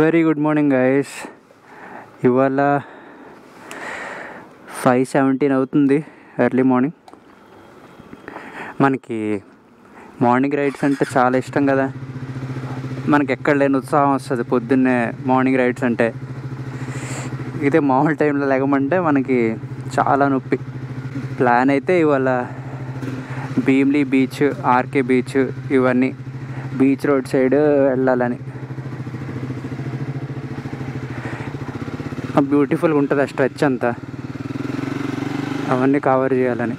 Very good morning guys. ఇవాళ 5:17 అవుతుంది, early morning. మనకి మార్నింగ్ రైడ్స్ అంటే చాలా ఇష్టం కదా. మనకి ఎక్కడ లేని ఉత్సాహం వస్తుంది పొద్దున్నే మార్నింగ్ రైడ్స్ అంటే. ఇదే మామూలు టైంలో లేకమంటే మనకి చాలా నొప్పి. ప్లాన్ అయితే ఇవాళ భీమ్లీ బీచ్, ఆర్కే బీచ్, ఇవన్నీ బీచ్ రోడ్ సైడ్ వెళ్ళాలని. బ్యూటిఫుల్గా ఉంటుంది ఆ స్ట్రెచ్ అంతా, అవన్నీ కవర్ చేయాలని.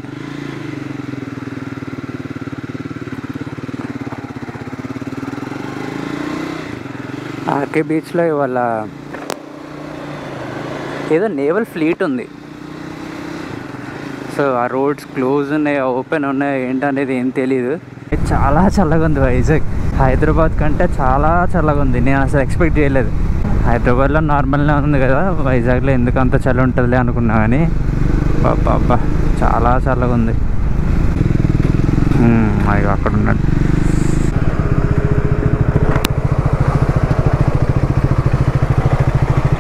ఆర్కే బీచ్లో ఇవాళ ఏదో నేవల్ ఫ్లీట్ ఉంది. సో ఆ రోడ్స్ క్లోజ్ ఉన్నాయి, ఓపెన్ ఉన్నాయి, ఏంటనేది ఏం తెలీదు. చాలా చల్లగా ఉంది వైజాగ్. హైదరాబాద్ కంటే చాలా చల్లగా ఉంది. నేను అసలు ఎక్స్పెక్ట్ చేయలేదు. హైదరాబాద్లో నార్మల్గా ఉంది కదా, వైజాగ్లో ఎందుకు అంత చలి ఉంటుందిలే అనుకున్నా, కానీ బాబా చాలా చల్లగా ఉంది. అయ్యో అక్కడ ఉన్నాడు.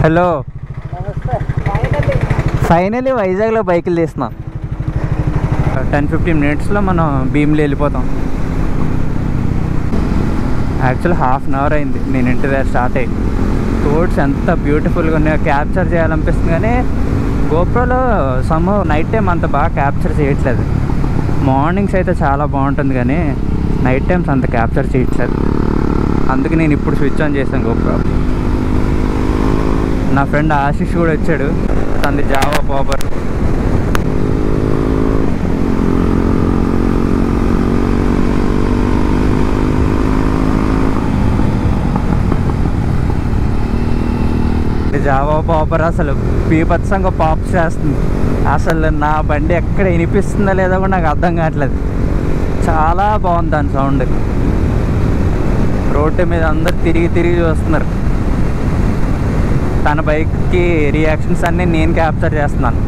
హలో, ఫైనలీ వైజాగ్లో బైకులు తీస్తున్నాం. 10-15 మినిట్స్లో మనం భీమ్లీ వెళ్ళిపోతాం. యాక్చువల్ హాఫ్ అన్ అవర్ అయింది నేను ఇంటి దగ్గర స్టార్ట్ అయ్యి. రోడ్స్ ఎంత బ్యూటిఫుల్గా ఉన్నాయో, క్యాప్చర్ చేయాలనిపిస్తుంది, కానీ గోప్రోలో నైట్ టైం అంత బాగా క్యాప్చర్ చేయట్లేదు. మార్నింగ్స్ అయితే చాలా బాగుంటుంది, కానీ నైట్ టైమ్స్ అంత క్యాప్చర్ చేయట్లేదు. అందుకే నేను ఇప్పుడు స్విచ్ ఆన్ చేశాను గోప్రో. నా ఫ్రెండ్ ఆశిష్ కూడా వచ్చాడు, తనది జావా పాపర్. జావా పాపర్ అసలు బీభత్సంగా పాప్ చేస్తుంది. అసలు నా బండి ఎక్కడ వినిపిస్తుందో లేదో కూడా నాకు అర్థం కావట్లేదు. చాలా బాగుంది దాని సౌండ్. రోడ్డు మీద అందరు తిరిగి చూస్తున్నారు. తన బైక్కి రియాక్షన్స్ అన్నీ నేను క్యాప్చర్ చేస్తున్నాను.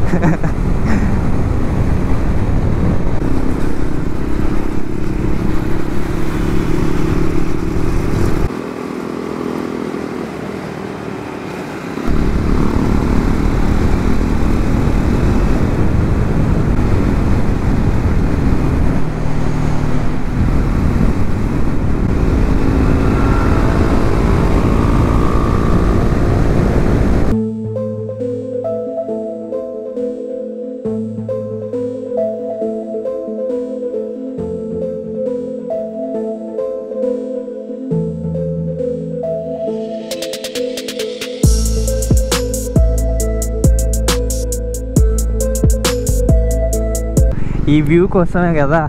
ఈ వ్యూ కోసమే కదా.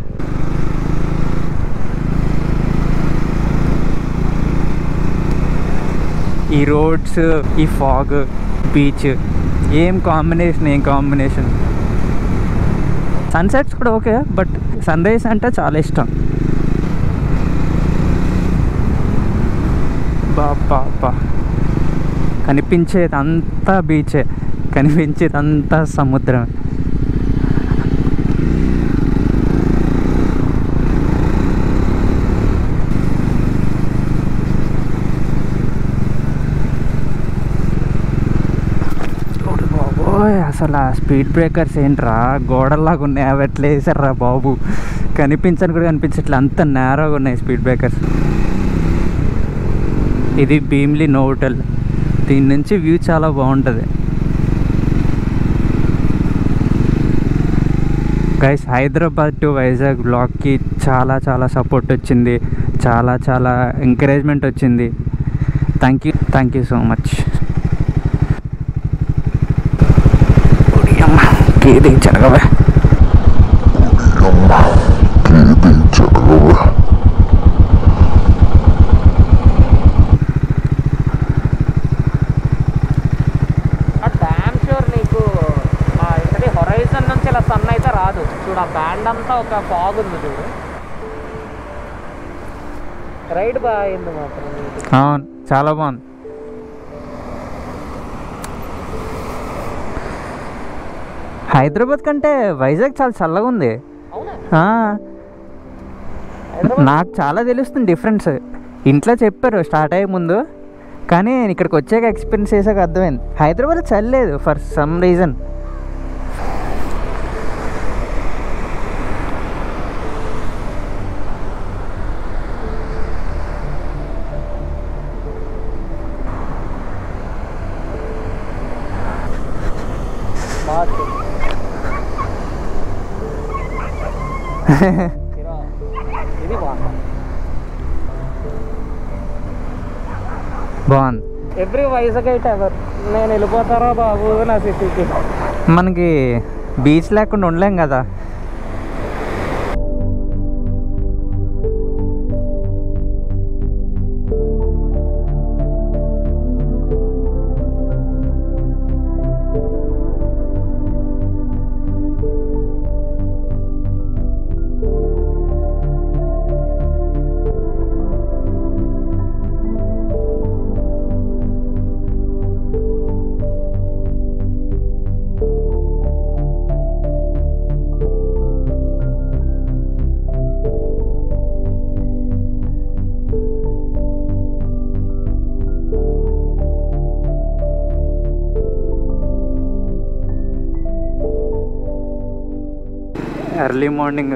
ఈ రోడ్స్, ఈ ఫాగ్, బీచ్, ఏం కాంబినేషన్. సన్సెట్స్ కూడా ఓకే, బట్ సన్ రైజ్ అంటే చాలా ఇష్టం. బాబా కనిపించేదంతా బీచే, కనిపించేదంతా సముద్రం. అసలు ఆ స్పీడ్ బ్రేకర్స్ ఏంట్రా, గోడల్లాగా ఉన్నాయి. అవి ఎట్లా వేసారా బాబు, కనిపించని కూడా కనిపించట్లే, అంత నేరోగా ఉన్నాయి స్పీడ్ బ్రేకర్స్. ఇది భీమ్లీ నోవోటల్. దీని నుంచి వ్యూ చాలా బాగుంటుంది. గైస్, హైదరాబాద్ టు వైజాగ్ బ్లాగ్కి చాలా సపోర్ట్ వచ్చింది, చాలా ఎంకరేజ్మెంట్ వచ్చింది. Thank you so much. జరగవే హొరైజన్ నుంచి ఇలా సన్ అయితే రాదు చూడు. ఆ బ్యాండ్ అంతా ఒక ఫాగ్ ఉంది చూడు. రైడ్ బాగా అయింది మాత్రం. అవును, చాలా బాగుంది. హైదరాబాద్ కంటే వైజాగ్ చాలా చల్లగా ఉంది. నాకు చాలా తెలుస్తుంది డిఫరెన్స్. ఇంట్లో చెప్పారు స్టార్ట్ అయ్యే ముందు, కానీ నేను ఇక్కడికి వచ్చాక ఎక్స్పీరియన్స్ చేసాక అర్థమైంది, హైదరాబాద్లో చలి లేదు ఫర్ సమ్ రీజన్. బాగుంది. ఎవ్రీ వైజాగ్ అయితే ఎవరు నేను వెళ్ళిపోతారా బాబు నా సిటీకి. మనకి బీచ్ లేకుండా ఉండలేం కదా. ఎర్లీ మార్నింగ్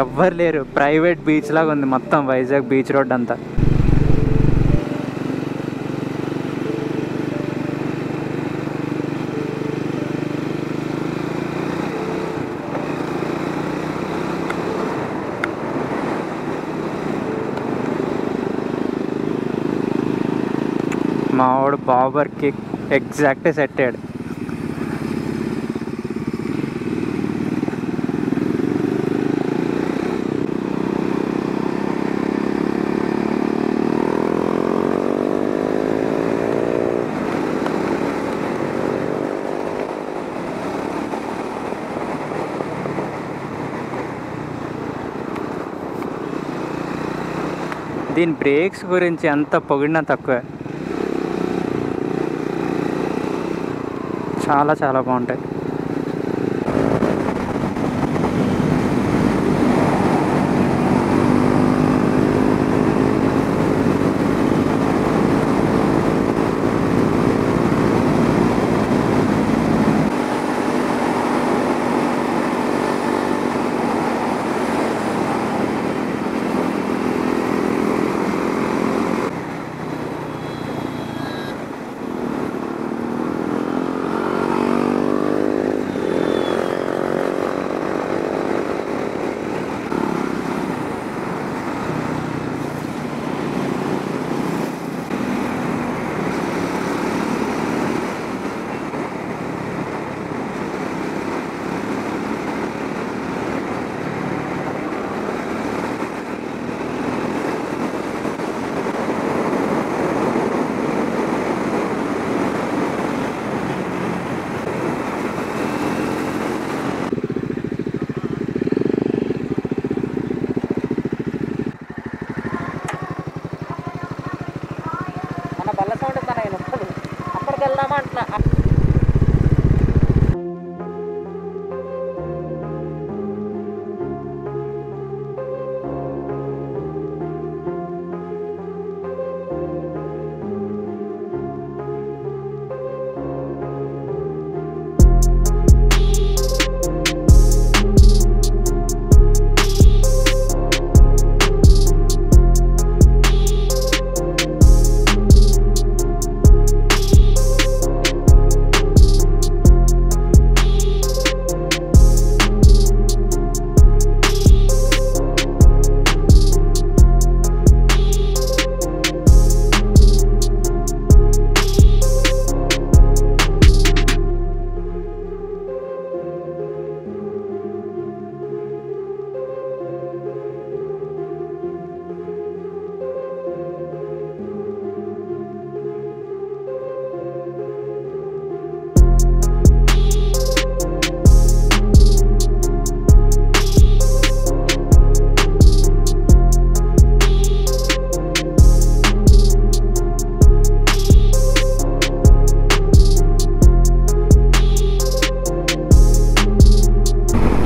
ఎవ్వరు లేరు, ప్రైవేట్ బీచ్ లాగా ఉంది మొత్తం వైజాగ్ బీచ్ రోడ్ అంతా. మావాడు బాబర్కి ఎగ్జాక్ట్గా సెట్ అయ్యాడు. దీని బ్రేక్స్ గురించి ఎంత పొగిడినా తక్కువే, చాలా చాలా బాగుంటాయి.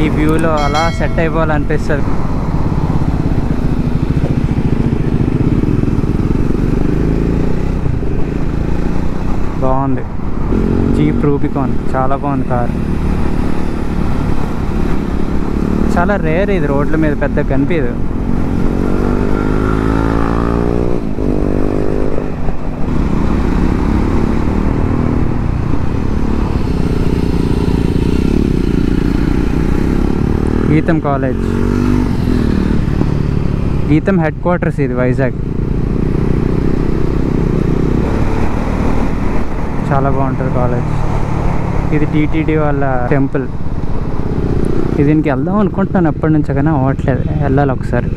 ఈ వ్యూలో అలా సెట్ అయిపోవాలనిపిస్తుంది. బాగుంది. జీప్ రూబికాన్ చాలా బాగుంది కార్. చాలా రేర్ ఇది, రోడ్ల మీద పెద్దగా కనిపించదు. గీతం కాలేజ్, గీతం హెడ్ క్వార్టర్స్ ఇది వైజాగ్. చాలా బాగుంటుంది కాలేజ్. ఇది టీటీడీ వాళ్ళ టెంపుల్. దీనికి వెళ్దాం అనుకుంటున్నాను ఎప్పటి నుంచో, కానీ అవ్వట్లేదు. వెళ్ళాలి ఒకసారి.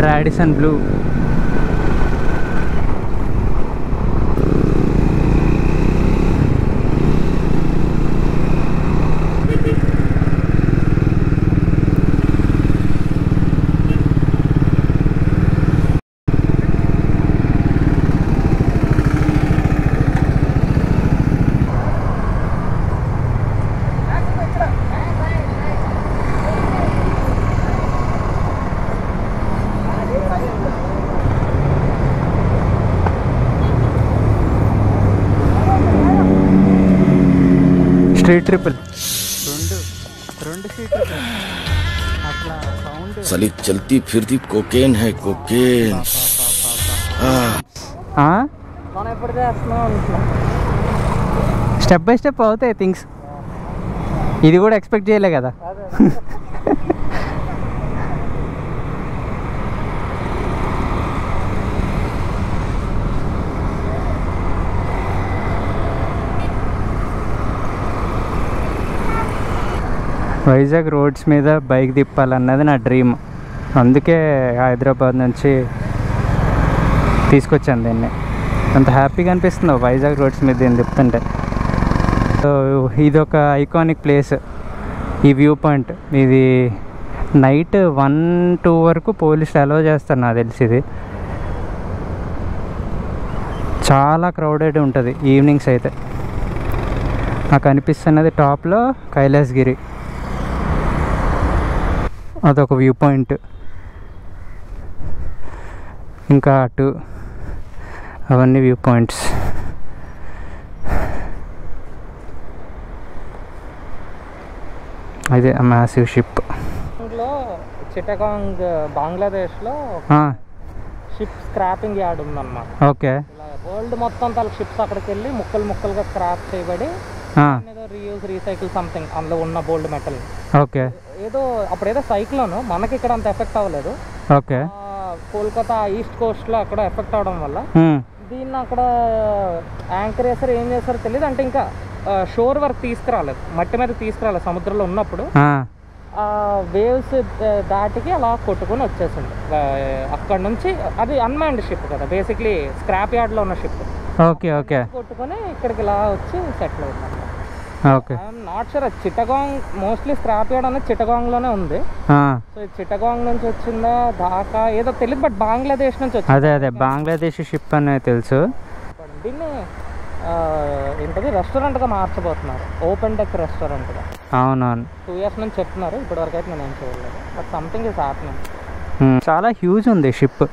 రాడిసన్ బ్లూ, స్ట్రీట్ ట్రిపుల్, రెండు స్ట్రీట్ ట్రిపుల్. అట్లా సౌండ్ साली चलती फिरती कोकेन है कोकेन। మనం ఎప్పుడు చేస్తున్నాం అనుకున్నా. స్టెప్ బై స్టెప్ అవుతాయి థింగ్స్. ఇది కూడా ఎక్స్పెక్ట్ చేయలే కదా. వైజాగ్ రోడ్స్ మీద బైక్ తిప్పాలన్నది నా డ్రీమ్. అందుకే హైదరాబాద్ నుంచి తీసుకొచ్చాను దీన్ని. అంత హ్యాపీగా అనిపిస్తుంది వైజాగ్ రోడ్స్ మీద దీన్ని తిప్పుతుంటే. ఇది ఒక ఐకానిక్ ప్లేస్, ఈ వ్యూ పాయింట్. ఇది నైట్ 1-2 వరకు పోలీసులు అలౌ చేస్తారు నాకు తెలిసి. ఇది చాలా క్రౌడెడ్ ఉంటుంది ఈవినింగ్స్ అయితే. నాకు అనిపిస్తున్నది టాప్లో కైలాసగిరి, అదొక వ్యూ పాయింట్. ఇంకా అటు అవన్నీ వ్యూ పాయింట్స్. అదే మ్యాసివ్ షిప్. చిట్టగాంగ్ బంగ్లాదేశ్లో షిప్ స్క్రాపింగ్ యార్డ్ ఉందన్నమాట. ఓకే. వరల్డ్ మొత్తం తల షిప్స్ అక్కడికి వెళ్ళి ముక్కలు ముక్కలుగా స్క్రాప్ చేయబడి ఏదో రీయూజ్ రీసైకిల్ సంథింగ్ అందులో ఉన్న బోల్డ్ మెటల్. ఓకే. ఏదో అప్పుడేదో సైక్లోన్ మనకి ఇక్కడ అంత ఎఫెక్ట్ అవ్వలేదు. ఓకే. కోల్కతా ఈస్ట్ కోస్ట్లో అక్కడ ఎఫెక్ట్ అవడం వల్ల దీన్ని అక్కడ యాంకర్ వేసారు, ఏం చేస్తారో తెలియదు. అంటే ఇంకా షోర్ వరకు తీసుకురాలేదు, మట్టి మీద తీసుకురాలేదు. సముద్రంలో ఉన్నప్పుడు వేవ్స్ దాటికి అలా కొట్టుకొని వచ్చేసింది అక్కడ నుంచి. అది అన్మాన్డ్ షిప్ కదా, బేసిక్లీ స్క్రాప్ యార్డ్లో ఉన్న షిప్. ఓకే. ఓకే. కొట్టుకొని ఇక్కడికి ఇలా వచ్చి సెటిల్ అవుతుంది. Okay. I'm not sure. Chittagong mostly scrap yard అనేది చిట్టగాంగ్లోనే ఉంది. సో చిట్టగాంగ్ నుంచి వచ్చిందా ఢాకా ఏదో తెలియదు, బట్ బంగ్లాదేశ్ నుంచి వచ్చింది. అదే బంగ్లాదేశ్ షిప్ అనేది తెలుసు. దీన్ని ఏంటది రెస్టారెంట్గా మార్చబోతున్నారు, ఓపెన్ డెక్ రెస్టారెంట్గా. అవునవును. 2 years నుంచి చెప్తున్నారు, ఇప్పటివరకు అయితే నేను ఏం చూడలేదు. But something is happening. చాలా హ్యూజ్ ఉంది షిప్.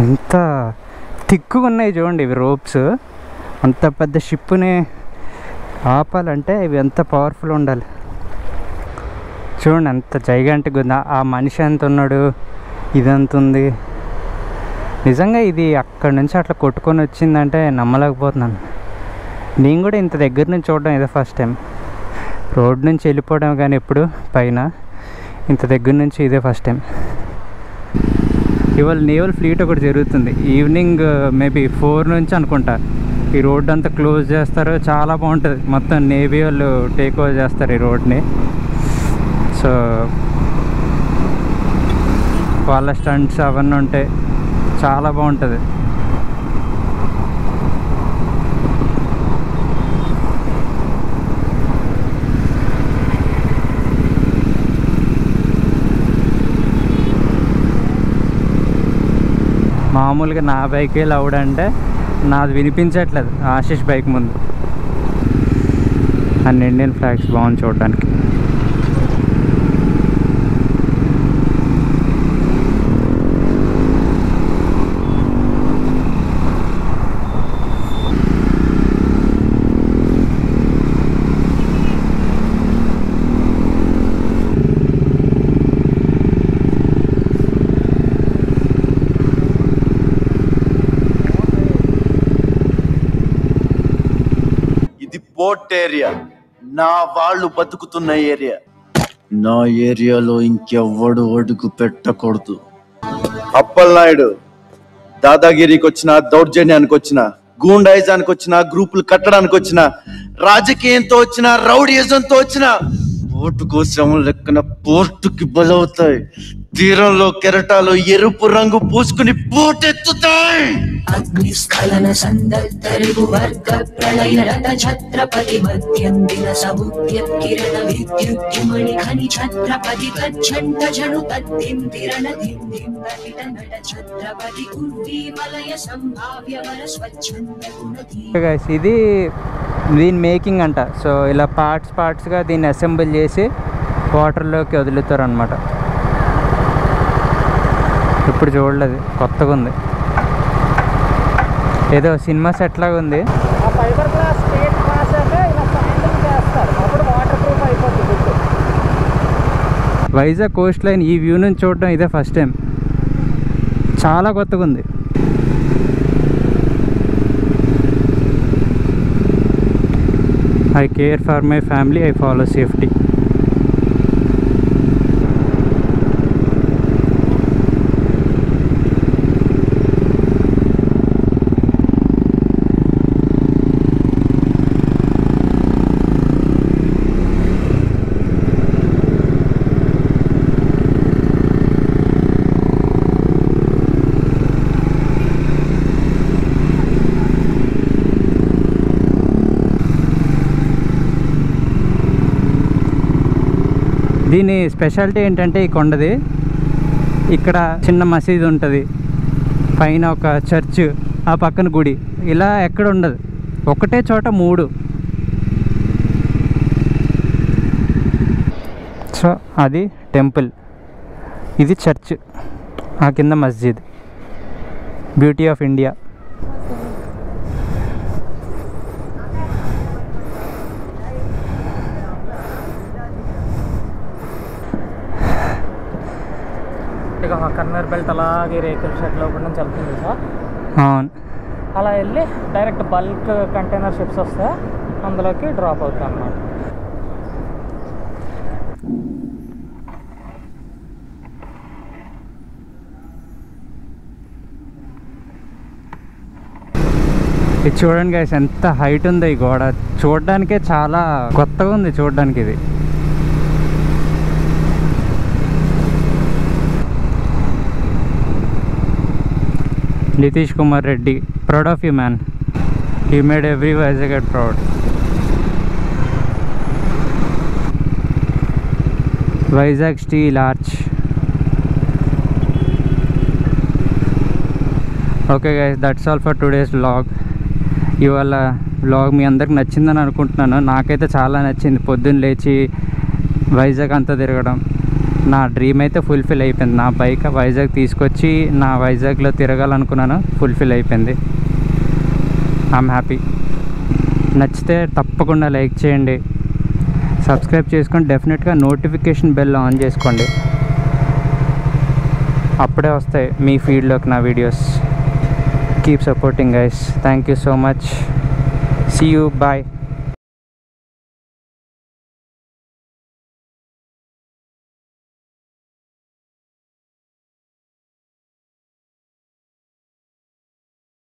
ఎంత థిక్గా ఉన్నాయి చూడండి ఇవి రోప్స్. అంత పెద్ద షిప్ని ఆపాలంటే ఇవి ఎంత పవర్ఫుల్ ఉండాలి చూడండి. ఎంత జైగాంటిక్ ఉంది. ఆ మనిషి ఎంత ఉన్నాడు, ఇదంత ఉంది. నిజంగా ఇది అక్కడి నుంచి అట్లా కొట్టుకొని వచ్చిందంటే నమ్మలేకపోతున్నాను. నేను కూడా ఇంత దగ్గర నుంచి చూడడం ఇదే ఫస్ట్ టైం. రోడ్ నుంచి వెళ్ళిపోవడం కానీ ఎప్పుడు పైన, ఇంత దగ్గర నుంచి ఇదే ఫస్ట్ టైం. ఇవాళ నేవల్ ఫ్లీట్ ఒకటి జరుగుతుంది ఈవినింగ్ మేబీ 4 నుంచి అనుకుంటా. ఈ రోడ్ అంతా క్లోజ్ చేస్తారు, చాలా బాగుంటుంది. మొత్తం నేవీ వాళ్ళు టేక్ ఓవర్ చేస్తారు ఈ రోడ్ని. సో వాళ్ళ స్టంట్స్ అవన్నీ ఉంటాయి, చాలా బాగుంటుంది. మామూలుగా నా బైకే లౌడ్ అంటే నాది వినిపించట్లేదు ఆశిష్ బైక్ ముందు. అన్ని ఇండియన్ ఫ్లాగ్స్ బాగుంది చూడడానికి. పోర్ట్ ఏరియా, నా వాళ్ళు బతుకుతున్న ఏరియా. నా ఏరియాలో ఇంకెవ్వడు అడుగు పెట్టకూడదు. అప్పలనాయుడు దాదాగిరికి వచ్చిన, దౌర్జన్యానికి వచ్చిన, గూండాయిజానికి వచ్చిన, గ్రూపులు కట్టడానికి వచ్చిన, రాజకీయంతో వచ్చిన, రౌడీయిజంతో వచ్చిన ఓటు కోసం లెక్కన పోర్టుకి బలవుతాయి. తీరంలో కెరటాలు ఎరుపు రంగు పూసుకుని పోటెత్తుతాయి. అగ్నిస్ఖలన సందర్తరిగు వర్గ ప్రళయ రథ ఛత్రపతి మధ్యందిన సముద్యత్కిరణ విద్యుద్యుమణి ఖని ఛత్రపతి తచ్చంట జను తద్దింతిరణ దిందిం నటిట నట ఛత్రపతి కుర్వీమలయ సంభావ్య వర స్వచ్ఛంద గుణధీ. గైస్ ఇది దీని మేకింగ్ అంట. సో ఇలా పార్ట్స్గా దీన్ని అసెంబుల్ చేసి వాటర్లోకి వదులుతారు అనమాట. ఇప్పుడు చూడలేదు, కొత్తగా ఉంది, ఏదో సినిమా సెట్ లాగా ఉంది. ఆ ఫైబర్ గ్లాస్ స్టేట్ రాసాక ఇలా శాండిల్ చేస్తారు, అప్పుడు వాటర్ ప్రూఫ్ అయిపోతుంది. వైజాగ్ కోస్ట్ లైన్ ఈ వ్యూ నుంచి చూడడం ఇదే ఫస్ట్ టైం, చాలా కొత్తగా ఉంది. I care for my family, I follow safety. దీని స్పెషాలిటీ ఏంటంటే ఈ కొండది, ఇక్కడ చిన్న మసీదు ఉంటుంది, పైన ఒక చర్చ్, ఆ పక్కన గుడి, ఇలా ఎక్కడ ఉండదు, ఒకటే చోట 3. సో అది టెంపుల్, ఇది చర్చ్, ఆ కింద మస్జిద్. Beauty of India. Conveyor belt అలాగే రేకుల షెడ్ లోపల నుంచి వెళ్తుంది సార్. అవును, అలా వెళ్ళి డైరెక్ట్ బల్క్ కంటైనర్ షిప్స్ వస్తే అందులోకి డ్రాప్ అవుతాయి అన్నమాట. ఇది చూడండి గైస్, ఎంత హైట్ ఉందో ఈ గోడ. చూడడానికే చాలా కొత్తగా ఉంది చూడడానికి ఇది. Nitish Kumar Reddy, proud of you, man. You made every Visager proud. Vizag Steel Arch. Okay guys, that's all for today's vlog. ఇవాళ వ్లాగ్ మీ అందరికి నచ్చిందని అనుకుంటున్నాను. నాకైతే చాలా నచ్చింది. పొద్దున్న లేచి వైజాగ్ అంతా తిరగడం, నా డ్రీమ్ అయితే ఫుల్ఫిల్ అయిపోయింది. నా బైక్ వైజాగ్ తీసుకొచ్చి నా వైజాగ్లో తిరగాలనుకున్నాను, ఫుల్ఫిల్ అయిపోయింది. I'm happy. నచ్చితే తప్పకుండా లైక్ చేయండి, సబ్స్క్రైబ్ చేసుకొని డెఫినెట్గా నోటిఫికేషన్ బెల్ ఆన్ చేసుకోండి, అప్పుడే వస్తాయి మీ ఫీడ్లోకి నా videos. Keep supporting guys. Thank you so much. See you. Bye.